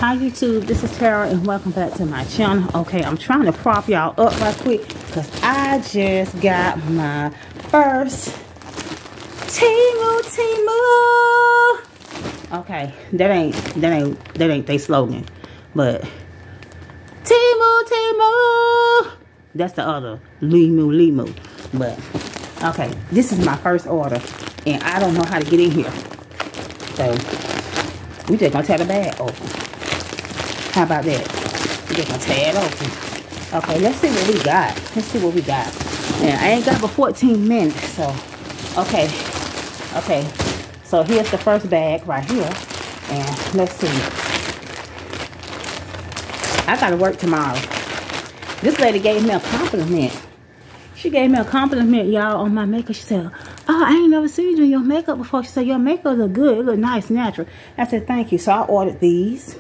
Hi YouTube, this is Tara and welcome back to my channel. Okay, I'm trying to prop y'all up right quick because I just got my first Temu. Okay, that ain't they slogan, but Temu. That's the other Limu. But okay, this is my first order and I don't know how to get in here, so we just gonna tear the bag open. How about that? We just gonna tear it open. Okay, let's see what we got. And I ain't got but 14 minutes, so okay. So here's the first bag right here, and let's see. I gotta work tomorrow. This lady gave me a compliment. She gave me a compliment, y'all, on my makeup. She said, "Oh, I ain't never seen you doing your makeup before." She said, "Your makeup look good. It look nice, natural." I said, "Thank you." So I ordered these.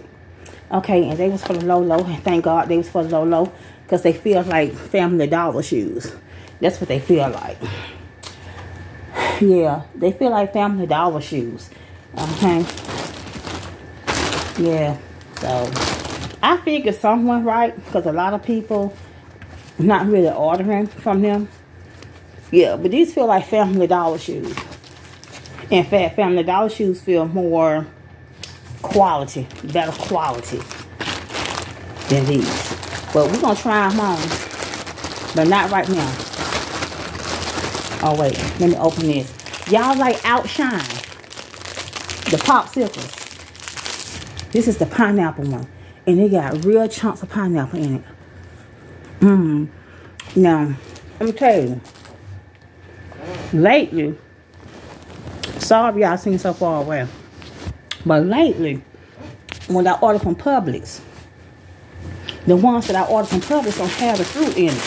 Okay, and they was for the low. And thank God they was for the low. Because they feel like Family Dollar shoes. That's what they feel like. Yeah, they feel like Family Dollar shoes. Okay. Yeah, so I figured someone right. Because a lot of people not really ordering from them. Yeah, but these feel like Family Dollar shoes. In fact, Family Dollar shoes feel more quality, better quality than these. But we're going to try them on. But not right now. Oh, wait. Let me open this. Y'all like Outshine. The popsicles. This is the pineapple one. And they got real chunks of pineapple in it. Now, let me tell you. Lately, sorry y'all seen so far away, but lately, when I order from Publix, the ones that I order from Publix don't have the fruit in it.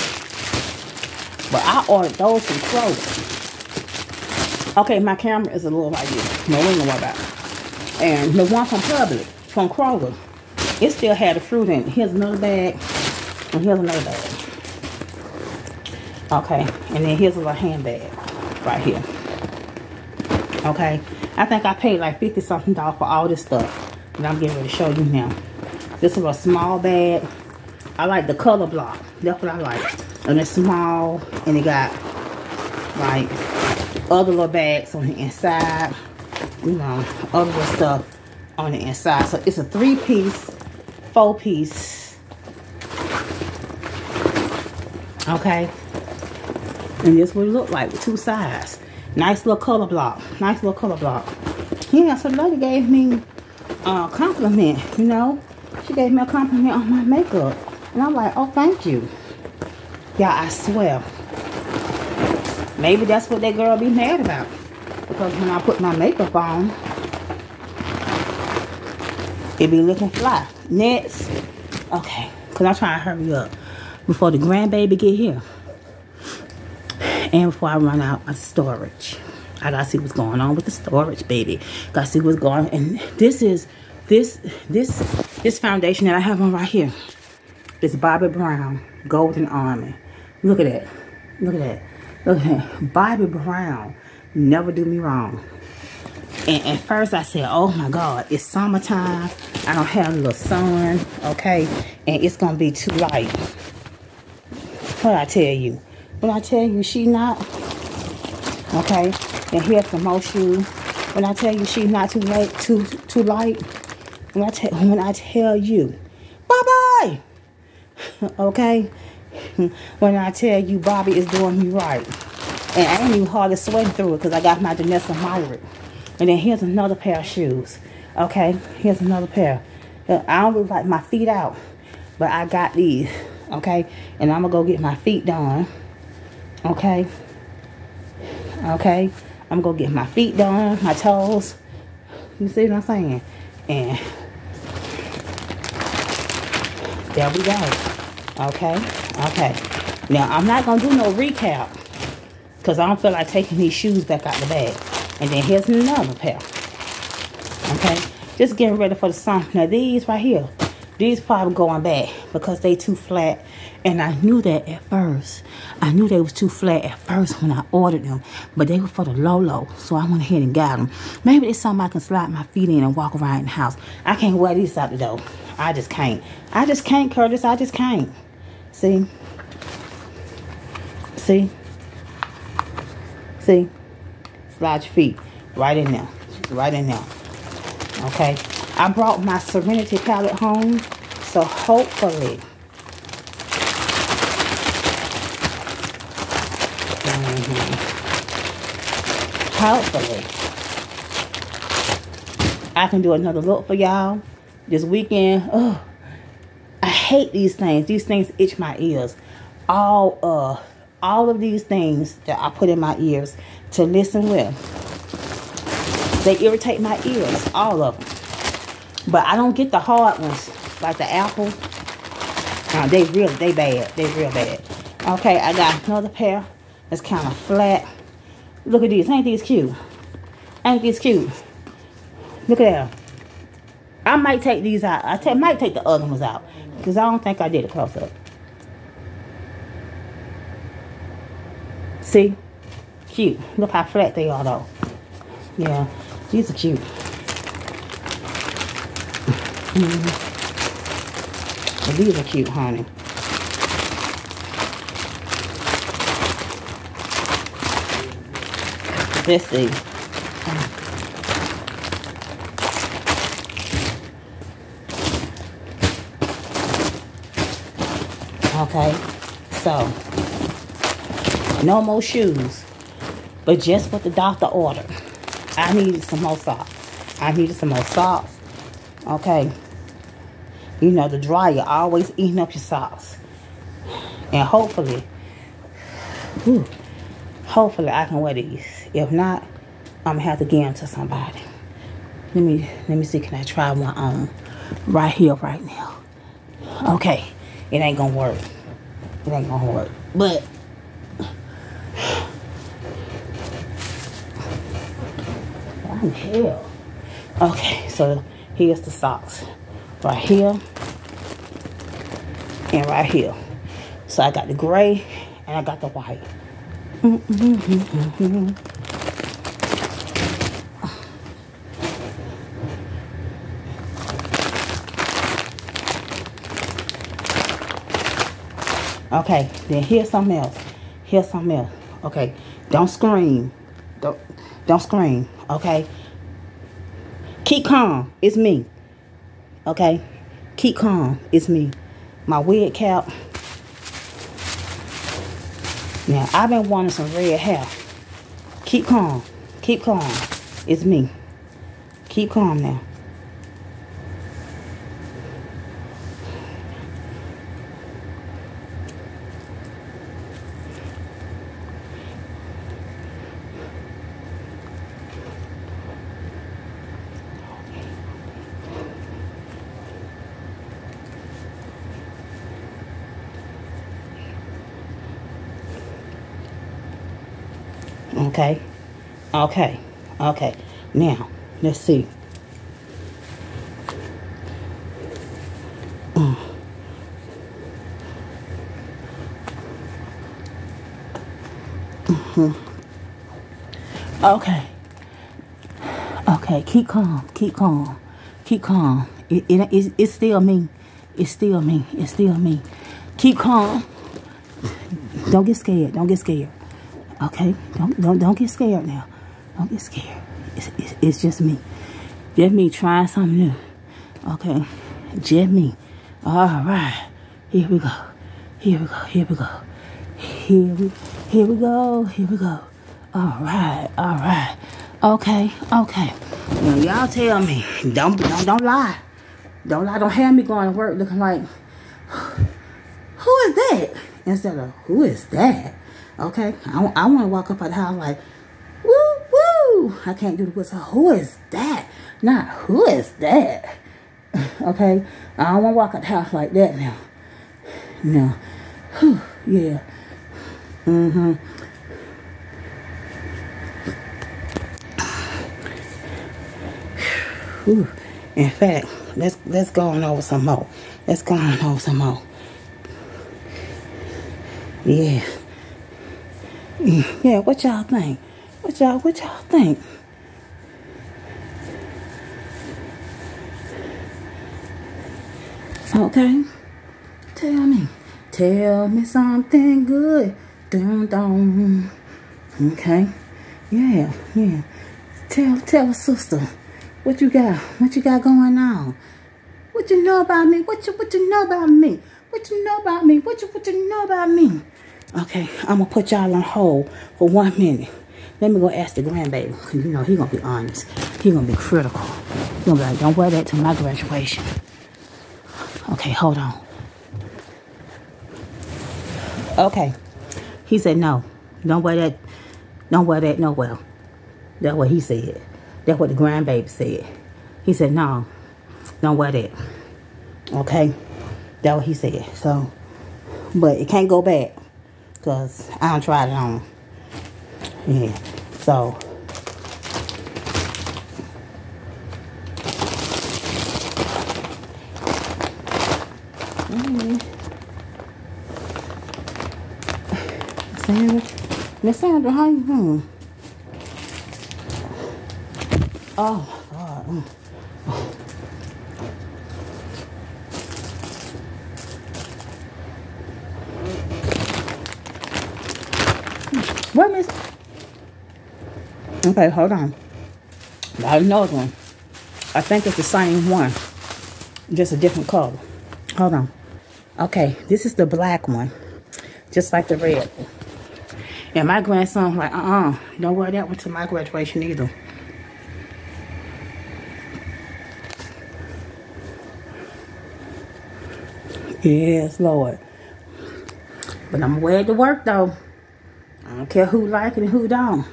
But I ordered those from Kroger. Okay, my camera is a little like this. No, we don't know what about it. And the one from Publix, from Kroger, it still had the fruit in it. Here's another bag, and here's another bag. Okay, and then here's a little handbag right here. Okay, I think I paid like $50-something for all this stuff that I'm getting ready to show you now. This is a small bag. I like the color block. That's what I like. And it's small, and it got like other little bags on the inside. You know, other little stuff on the inside. So it's a 3-piece, 4-piece. Okay. And this is what it look like with 2 sides. Nice little color block. Yeah, so the lady gave me a compliment, you know. She gave me a compliment on my makeup. And I'm like, oh, thank you. Yeah, I swear. Maybe that's what that girl be mad about. Because when I put my makeup on, it be looking fly. Next. Okay. Because I'm trying to hurry up before the grandbaby get here. And before I run out of storage. I gotta see what's going on with the storage, baby. Gotta see what's going on. And this is this foundation that I have on right here. It's Bobbi Brown Golden Army. Look at that. Look at that. Look at that. Bobbi Brown. Never do me wrong. And at first I said, oh my God, it's summertime. I don't have a little sun. Okay. And it's gonna be too light. What I tell you? When I tell you she not, okay, and here's some more shoes. When I tell you she's not too light, too light. When I tell you, bye-bye, okay. When I tell you Bobbi is doing me right, and I ain't even hardly sweating through it because I got my Danessa Myrick. And then here's another pair of shoes, okay. Here's another pair. I don't really like my feet out, but I got these, okay. And I'm gonna go get my feet done. Okay. I'm gonna get my feet done, my toes. You see what I'm saying? And there we go. Okay. Now I'm not gonna do no recap because I don't feel like taking these shoes back out the bag. And then here's another pair. Okay. Just getting ready for the summer. Now these right here These probably going back because they too flat. And I knew that at first. I knew they was too flat at first when I ordered them. But they were for the low. So I went ahead and got them. Maybe it's something I can slide my feet in and walk around the house. I can't wear these out the door. I just can't. I just can't, Curtis. I just can't. See? See? See? Slide your feet right in there. Right in there. Okay? I brought my Serenity palette home. So hopefully... hopefully I can do another look for y'all this weekend. Oh, I hate these things. These things itch my ears. All of these things that I put in my ears to listen with, they irritate my ears. All of them. But I don't get the hard ones like the Apple. They bad. They real bad. Okay, I got another pair that's kind of flat. Look at these. Ain't these cute? Ain't these cute? Look at them. I might take these out. I might take the other ones out because I don't think I did a close up. See? Cute. Look how flat they are though. Yeah, these are cute. But these are cute, honey. Let's see. Okay, so no more shoes, but just what the doctor ordered. I needed some more socks. Okay, you know the dryer always eating up your socks, and hopefully I can wear these. If not, I'm gonna have to give them to somebody. Let me see. Can I try one on right here, right now? Okay, it ain't gonna work. It ain't gonna work. But what the hell? Okay, so here's the socks, right here and right here. So I got the gray and I got the white. Okay, then here's something else. Okay, don't scream. Don't scream. Okay. Keep calm. It's me. Okay. Keep calm. It's me. My wig cap. Now I've been wanting some red hair. Keep calm. Keep calm. It's me. Keep calm now. Okay. Now, let's see. Okay, keep calm. It's still me. Keep calm. Don't get scared. Okay, don't get scared now. Don't get scared. It's just me. Just me trying something new. Okay, just me. All right, here we go. All right. Okay. Now y'all tell me. Don't lie. Don't have me going to work looking like, who is that? Instead of, who is that? Okay, I want to walk up at the house like, woo. I can't do the whistle. Who is that? Not who is that? Okay, I don't want to walk at the house like that now. No. Whew, yeah. Whew. In fact, let's go on over some more. Let's go on over some more. Yeah. Yeah, what y'all think? What y'all think? Okay. Tell me something good. Dun dun. Okay. Yeah. Tell a sister. What you got going on? What you know about me? What you know about me? What you know about me? What you know about me? Okay, I'm gonna put y'all on hold for 1 minute. Let me go ask the grandbaby. Cause you know he gonna be honest. He gonna be critical. He gonna be like, don't wear that to my graduation. Okay, hold on. Okay. He said no. Don't wear that. Don't wear that nowhere. That's what he said. That's what the grandbaby said. He said no. Don't wear that. Okay. That's what he said. So, but it can't go back. Because I don't try it on. Yeah. So. Miss Sandra, how you doing? Oh, God. What, Miss? Okay, hold on. Got another one. I think it's the same one. Just a different color. Hold on. Okay, this is the black one. Just like the red one. And my grandson was like, don't wear that one to my graduation either. Yes, Lord. But I'm going to wear it to work, though. I don't care who like it and who don't.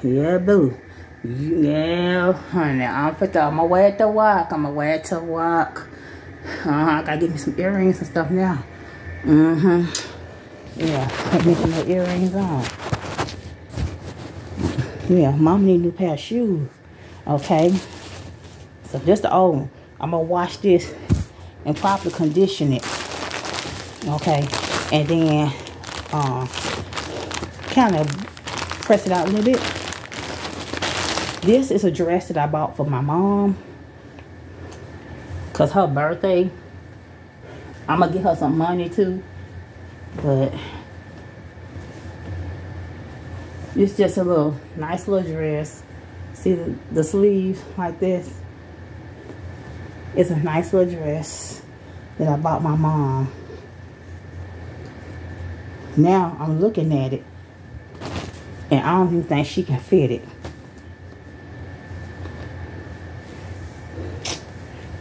Yeah, boo. Yeah, honey. I'm going to wear it to work. I'm going to wear it to work. I got to get me some earrings and stuff now. Yeah, put me some earrings on. Yeah, mom need a new pair of shoes. Okay. So just the old one. I'm going to wash this and properly condition it. Okay. And then kind of press it out a little bit. This is a dress that I bought for my mom. Because her birthday, I'm going to get her some money too. But it's just a nice little dress. See the sleeves like this? It's a nice little dress that I bought my mom. Now I'm looking at it and I don't even think she can fit it.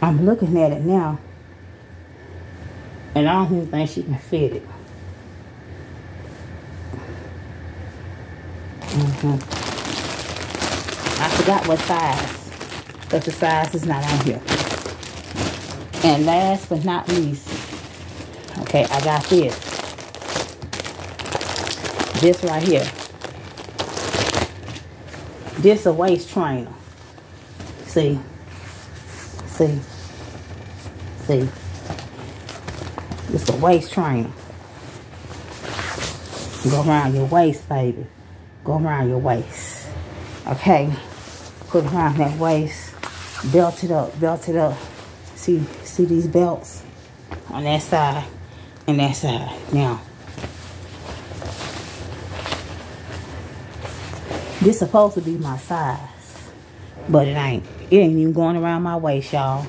I'm looking at it now and I don't even think she can fit it. I forgot what size, but the size is not on here. And last but not least, okay, I got this. This right here. This a waist trainer. See? It's a waist trainer. Go around your waist, baby. Go around your waist. Okay? Put it around that waist. Belt it up. See these belts on that side and that side. Now, this supposed to be my size, but it ain't. It ain't even going around my waist, y'all.